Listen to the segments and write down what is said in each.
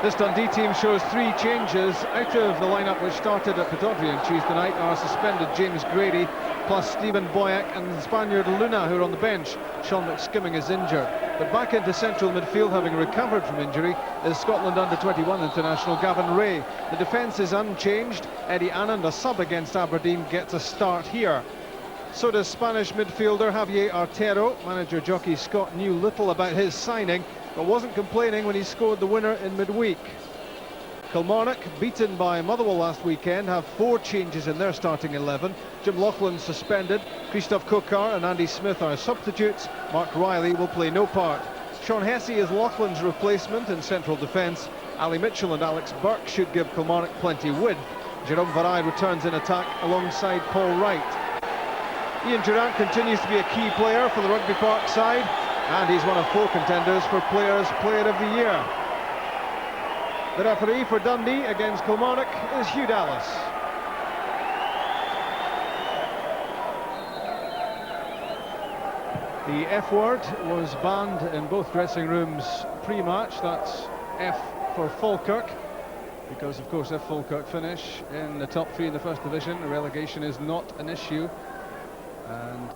This Dundee team shows 3 changes. Out of the lineup which started at Pittodrie on Tuesday night are suspended James Grady, plus Stephen Boyack and the Spaniard Luna, who are on the bench. Sean McSkimming is injured. But back into central midfield, having recovered from injury, is Scotland under-21 international Gavin Rae. The defence is unchanged. Eddie Anand, a sub against Aberdeen, gets a start here. So does Spanish midfielder Javier Artero. Manager jockey Scott knew little about his signing, but wasn't complaining when he scored the winner in midweek. Kilmarnock, beaten by Motherwell last weekend, have 4 changes in their starting 11. Jim Loughlin suspended, Christophe Kokar and Andy Smith are substitutes. Mark Riley will play no part. Sean Hessey is Loughlin's replacement in central defence. Ali Mitchell and Alex Burke should give Kilmarnock plenty width. Jerome Vareille returns in attack alongside Paul Wright. Ian Durrant continues to be a key player for the Rugby Park side, and he's one of 4 contenders for Players' Player of the Year. The referee for Dundee against Kilmarnock is Hugh Dallas. The F word was banned in both dressing rooms pre-match. That's F for Falkirk, because of course if Falkirk finish in the top 3 in the First Division, relegation is not an issue, and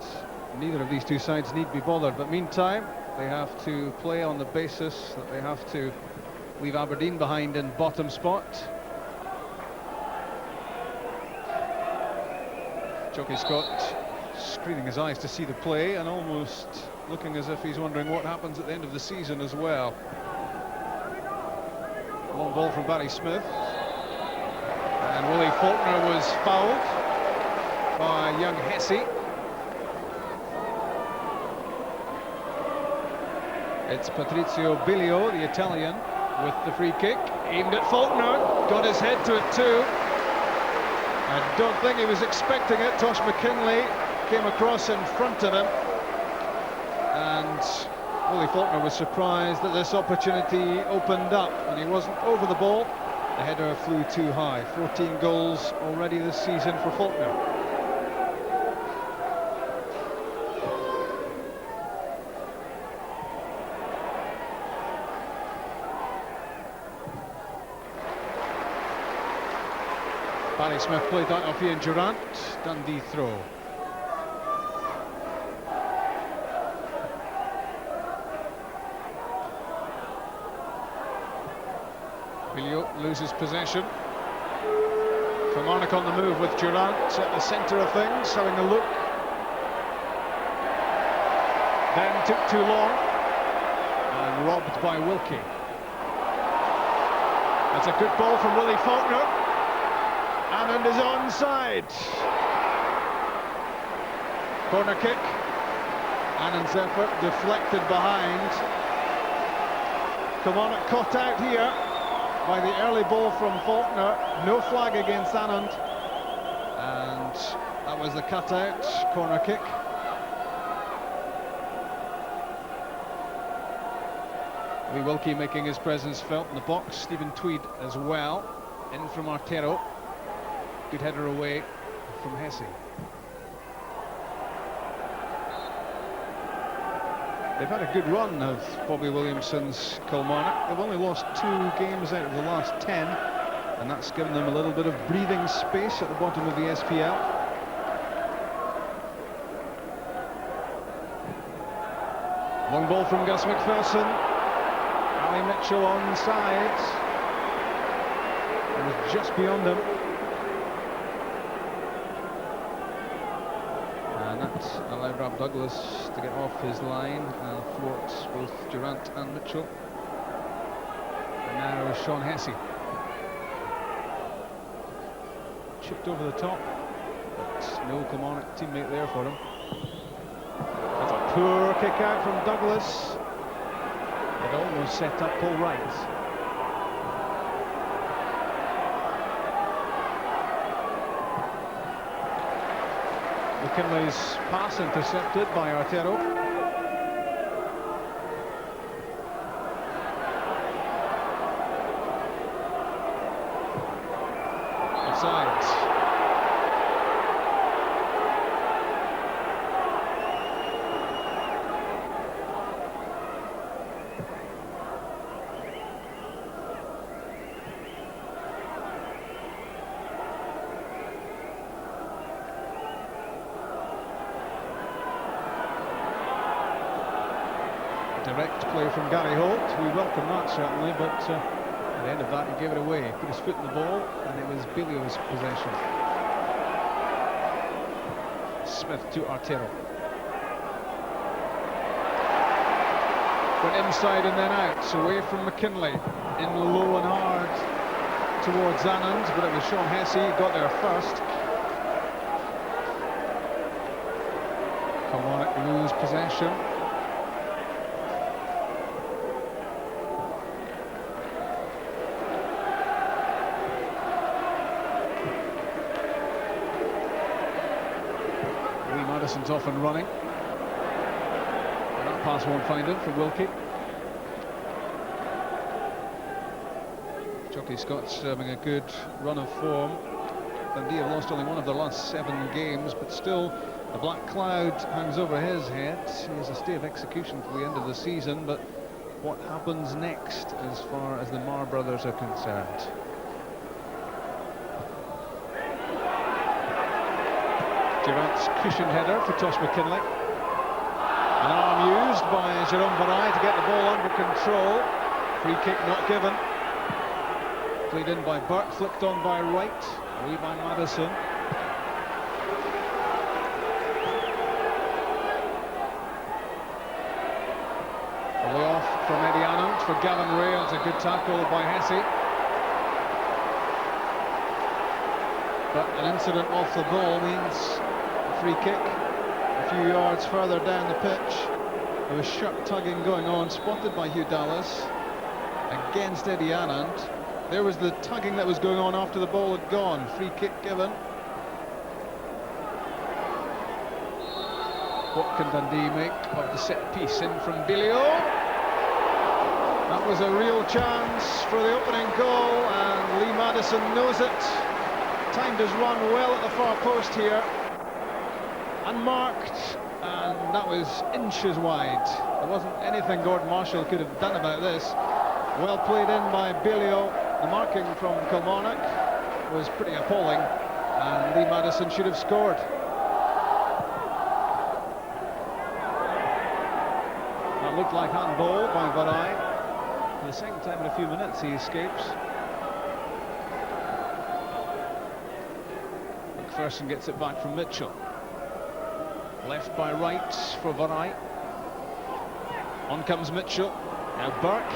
neither of these 2 sides need be bothered. But meantime, they have to play on the basis that they have to leave Aberdeen behind in bottom spot. Jockey Scott screening his eyes to see the play and almost looking as if he's wondering what happens at the end of the season as well. Long ball from Barry Smith, and Willie Faulkner was fouled by young Hessey. It's Patrizio Bilio, the Italian, with the free kick, aimed at Faulkner, got his head to it too. I don't think he was expecting it. Tosh McKinlay came across in front of him, and Willie Faulkner was surprised that this opportunity opened up, and he wasn't over the ball. The header flew too high. 14 goals already this season for Faulkner. Barry Smith played that off Ian Durrant. Dundee throw. Bilio loses possession. Kilmarnock on the move with Durrant at the centre of things, having a look. Then took too long and robbed by Wilkie. That's a good ball from Willie Faulkner. Anand is onside. Corner kick. Anand's effort deflected behind. Kilmarnock caught out here by the early ball from Faulkner. No flag against Anand, and that was the cutout. Corner kick. Lee Wilkie making his presence felt in the box. Stephen Tweed as well. In from Artero. Good header away from Hessey. They've had a good run of Bobby Williamson's Kilmarnock. They've only lost 2 games out of the last 10, and that's given them a little bit of breathing space at the bottom of the SPL. Long ball from Gus MacPherson. Ali Mitchell onside. It was just beyond him. And that allowed Rob Douglas to get off his line and thwart both Durrant and Mitchell. And now Sean Hessey. Chipped over the top, but no Kilmarnock teammate there for him. That's a poor kick out from Douglas. It almost set up Paul Wright. McKinlay's pass intercepted by Artero. Offside. Direct play from Gary Holt. We welcome that certainly, but at the end of that he gave it away. He put his foot in the ball and it was Bilio's possession. Smith to Artero. Went inside and then out, away from McKinlay. In low and hard towards Anand, but it was Sean Hessey who got there first. Kilmarnock lose possession. Madison's off and running. That pass won't find him for Wilkie. Jockey Scott's having a good run of form. Dundee have lost only one of their last 7 games, but still a black cloud hangs over his head. He has a stay of execution for the end of the season, but what happens next as far as the Marr brothers are concerned? Durrant's cushioned header for Tosh McKinlay. An arm used by Jérôme Vareille to get the ball under control. Free kick not given. Played in by Burke, flicked on by Wright, away by Madison. A lay off from Eddie Anand for Gavin Ray. It's a good tackle by Hessey. But an incident off the ball means a free kick a few yards further down the pitch. There was shirt tugging going on, spotted by Hugh Dallas against Eddie Anand. There was the tugging that was going on after the ball had gone. Free kick given. What can Dundee make of the set piece in from Bilio? That was a real chance for the opening goal, and Lee Madison knows it. Timed his run well at the far post here, unmarked, and that was inches wide. There wasn't anything Gordon Marshall could have done about this. Well played in by Bilio. The marking from Kilmarnock was pretty appalling, and Lee Madison should have scored. That looked like handball by Vareille. For the second time in a few minutes he escapes. MacPherson gets it back from Mitchell. Left by Wright for Vareille. On comes Mitchell. Now Burke.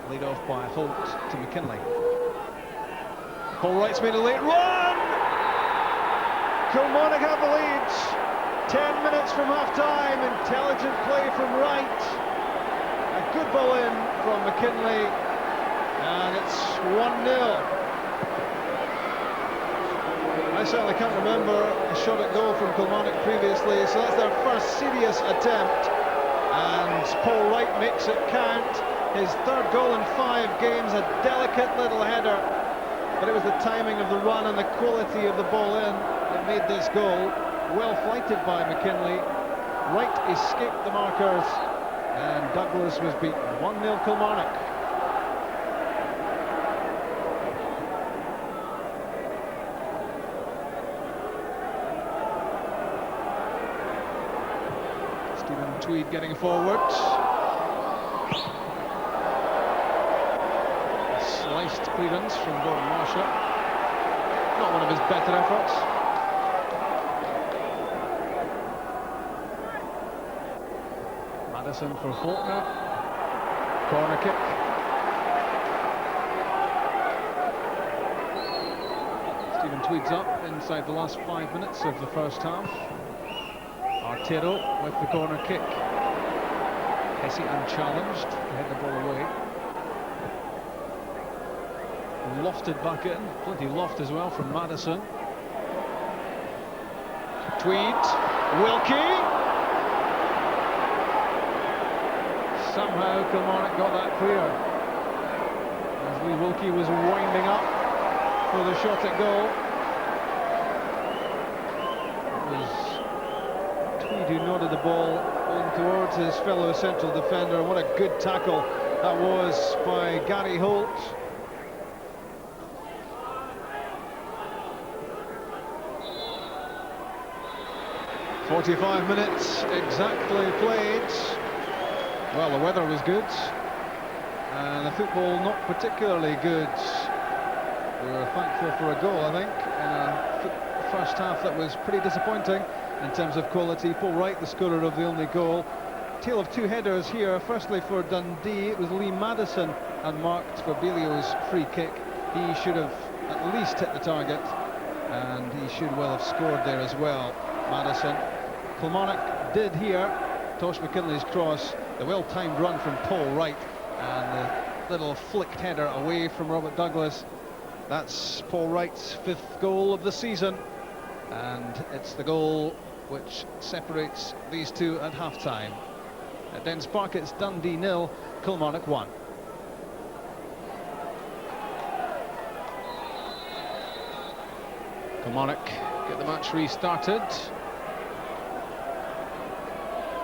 Lead off by Holt to McKinlay. Paul Wright's made a late run! Kilmarnock have the lead. 10 minutes from half-time. Intelligent play from Wright. A good ball in from McKinlay. And it's 1-0. I certainly can't remember a shot at goal from Kilmarnock previously, so that's their first serious attempt, and Paul Wright makes it count. His 3rd goal in 5 games, a delicate little header, but it was the timing of the run and the quality of the ball in that made this goal. Well flighted by McKinlay. Wright escaped the markers, and Douglas was beaten. 1-0 Kilmarnock. Tweed getting forward. A sliced clearance from Gordon Marshall. Not one of his better efforts. Madison for Faulkner. Corner kick. Stephen Tweed's up inside the last 5 minutes of the first half. Artero with the corner kick. Hessey unchallenged to head the ball away. Lofted back in, plenty loft as well from Madison. Tweed, Wilkie. Somehow Kilmarnock got that clear, as Lee Wilkie was winding up for the shot at goal. Who nodded the ball in towards his fellow central defender. What a good tackle that was by Gary Holt. 45 minutes exactly played. Well, the weather was good, and the football not particularly good. We were thankful for a goal, I think, in a first half that was pretty disappointing in terms of quality. Paul Wright, the scorer of the only goal. Tale of two headers here. Firstly for Dundee, it was Lee Madison unmarked for Bilio's free kick. He should have at least hit the target, and he should well have scored there as well, Madison. Kilmarnock did here. Tosh McKinlay's cross, the well-timed run from Paul Wright, and the little flicked header away from Robert Douglas. That's Paul Wright's 5th goal of the season, and it's the goal which separates these two at half-time. At Dens Park, it's Dundee 0, Kilmarnock 1. Kilmarnock get the match restarted.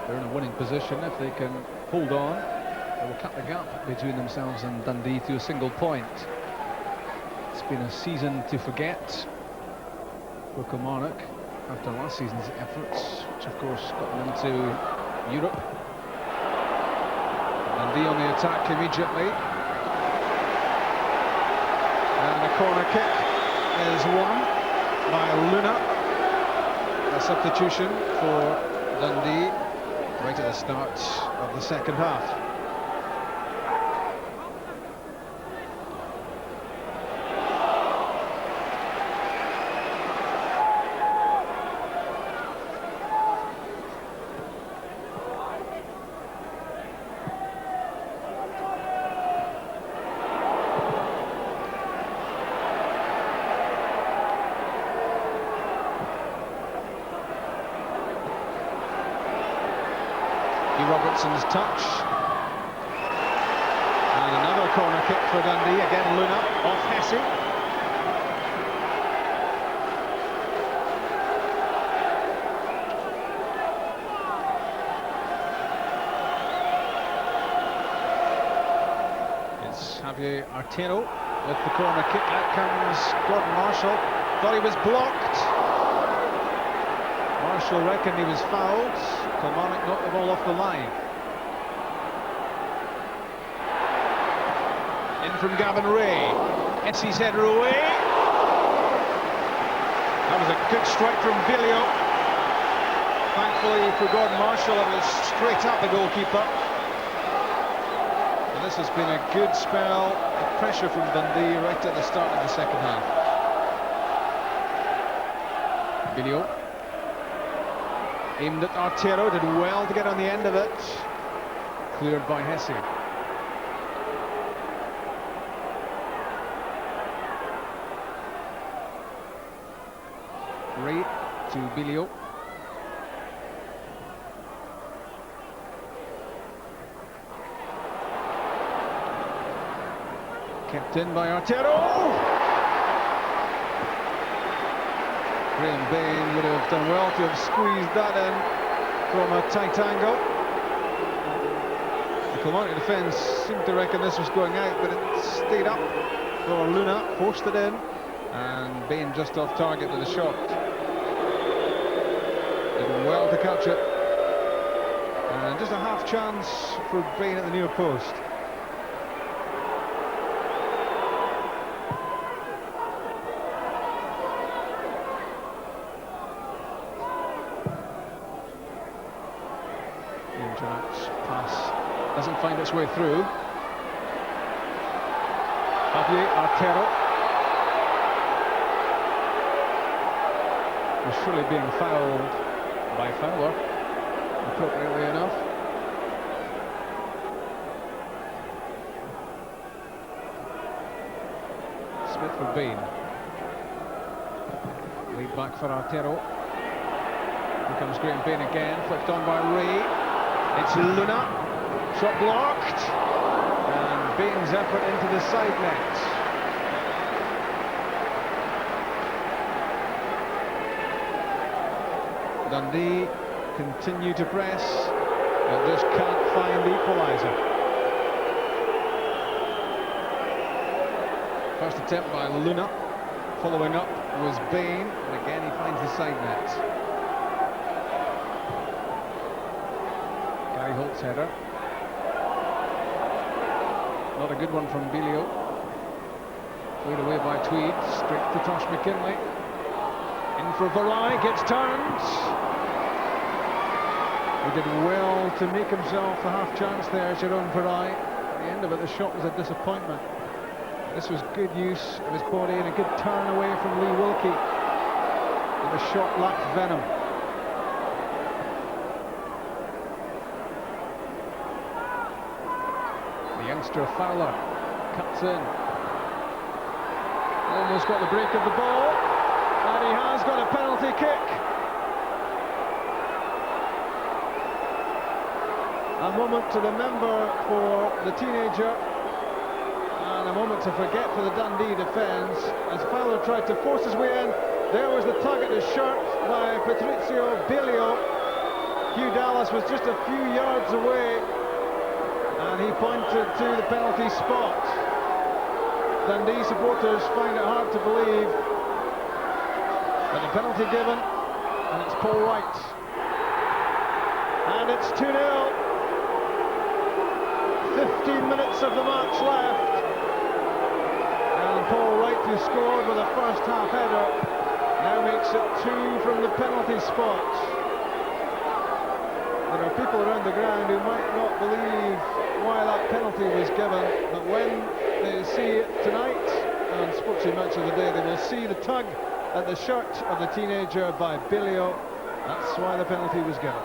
They're in a winning position. If they can hold on, they will cut the gap between themselves and Dundee to a single point. It's been a season to forget for Kilmarnock after last season's efforts, which of course got them into Europe. Dundee on the attack immediately. And a corner kick is won by Luna. A substitution for Dundee right at the start of the second half. Robertson's touch, and another corner kick for Dundee. Again Luna off Hessey. It's Javier Artero with the corner kick. Out comes Gordon Marshall. Thought he was blocked. Marshall reckoned he was fouled. Kilmarnock knocked the ball off the line. In from Gavin Ray. Hessey's header away. That was a good strike from Bilio. Thankfully for Gordon Marshall, it was straight at the goalkeeper. And this has been a good spell of pressure from Dundee right at the start of the second half. Bilio aimed at Artero, did well to get on the end of it. Cleared by Hessey. Ray to Bilio. Kept in by Artero. Graham Bain would have done well to have squeezed that in from a tight angle. The Kilmarnock defence seemed to reckon this was going out, but it stayed up for Luna, forced it in, and Bain just off target with a shot. Did well to catch it, and just a half chance for Bain at the near post. Pass doesn't find its way through. Javier Artero was surely being fouled by Fowler, appropriately enough. Smith for Bain. Lead back for Artero. Here comes Graham Bain again, flicked on by Ray. It's Luna, shot blocked, and Bain's effort into the side net. Dundee continue to press, but just can't find the equaliser. First attempt by Luna, following up was Bain, and again he finds the side net. Holt's header. Not a good one from Dindeleux. Played away by Tweed, straight to Tosh McKinlay. In for Vareille, gets turned. He did well to make himself the half chance there, Jérôme Vareille. At the end of it, the shot was a disappointment. This was good use of his body and a good turn away from Lee Wilkie. And the shot lacked venom. The youngster Fowler cuts in. Almost got the break of the ball, and he has got a penalty kick. A moment to remember for the teenager, and a moment to forget for the Dundee defence, as Fowler tried to force his way in. There was the tug at his shirt by Patrizio Bilio. Hugh Dallas was just a few yards away, and he pointed to the penalty spot. Dundee supporters find it hard to believe, but the penalty given, and it's Paul Wright. And it's 2-0. 15 minutes of the match left. And Paul Wright, who scored with a first half header, now makes it 2 from the penalty spot. There are people around the ground who might not believe why that penalty was given, but when they see it tonight on Sportsy Match of the Day, they will see the tug at the shirt of the teenager by Bilio. That's why the penalty was given.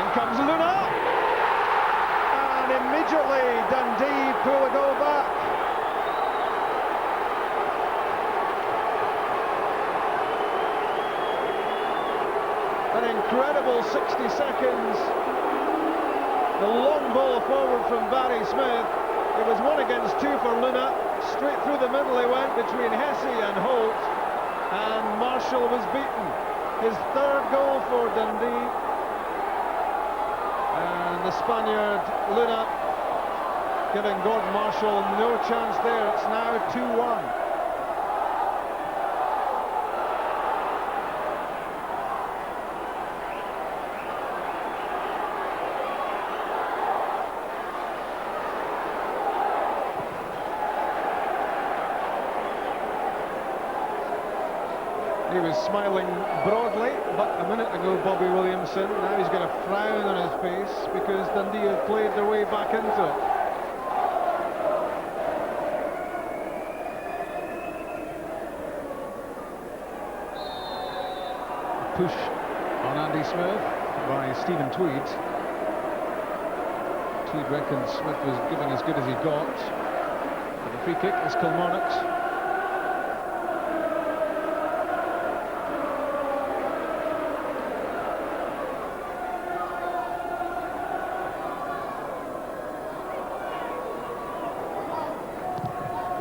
In comes Luna, and immediately Dundee pull a goal back. An incredible 60 seconds. The long ball forward from Barry Smith. It was 1 against 2 for Luna. Straight through the middle he went between Hessey and Holt, and Marshall was beaten. His 3rd goal for Dundee. And the Spaniard Luna giving Gordon Marshall no chance there. It's now 2-1. He was smiling broadly, but a minute ago Bobby Williamson, now he's got a frown on his face because Dundee have played their way back into it. A push on Andy Smith by Stephen Tweed. Tweed reckons Smith was giving as good as he got. And the free kick is Kilmarnock's.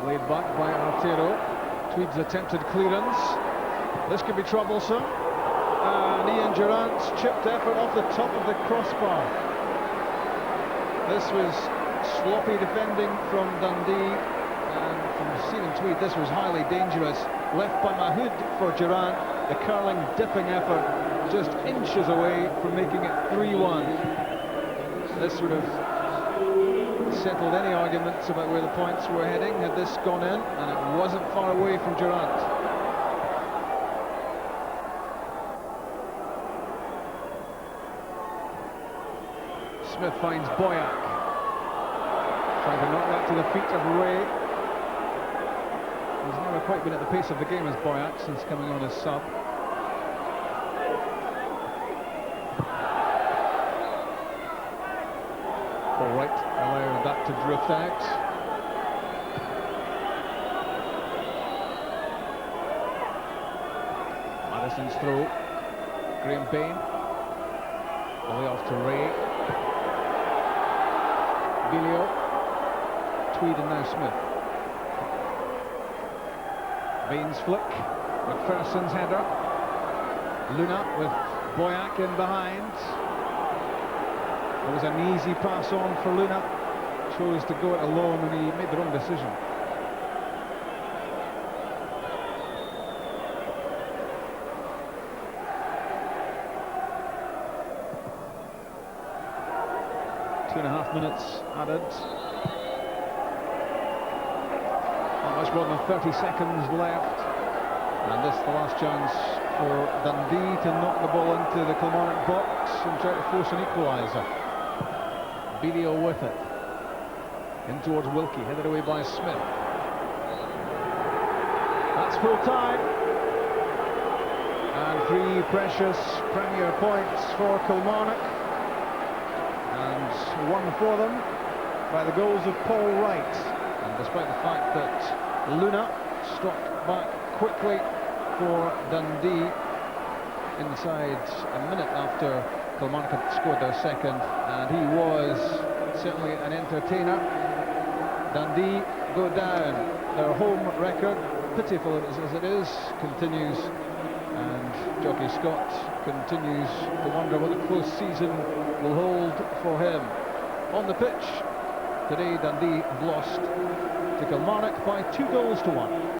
Laid back by Artero. Tweed's attempted clearance. This could be troublesome. And Ian Durrant's chipped effort off the top of the crossbar. This was sloppy defending from Dundee. And from Stephen Tweed, this was highly dangerous. Left by Mahood for Durrant. The curling, dipping effort just inches away from making it 3-1. This would have settled any arguments about where the points were heading had this gone in, and it wasn't far away from Durrant. Smith finds Boyack, trying to knock that to the feet of Ray. He's never quite been at the pace of the game as Boyack since coming on as sub. All right, allowing that to drift out. Madison's throw. Graham Bain. Away off to Ray. Bilio. Tweed and now Smith. Bain's flick. MacPherson's header. Luna with Boyack in behind. It was an easy pass on for Luna. Chose to go it alone and he made the wrong decision. 2.5 minutes added. Not much more than 30 seconds left. And this is the last chance for Dundee to knock the ball into the Kilmarnock box and try to force an equaliser. Video with it. In towards Wilkie, headed away by Smith. That's full time. And 3 precious Premier points for Kilmarnock. And 1 for them by the goals of Paul Wright. And despite the fact that Luna struck back quickly for Dundee inside a minute after Kilmarnock had scored their second, and he was certainly an entertainer. Dundee go down. Their home record, pitiful as it is, continues, and Jockey Scott continues to wonder what the close season will hold for him. On the pitch today, Dundee have lost to Kilmarnock by 2 goals to 1.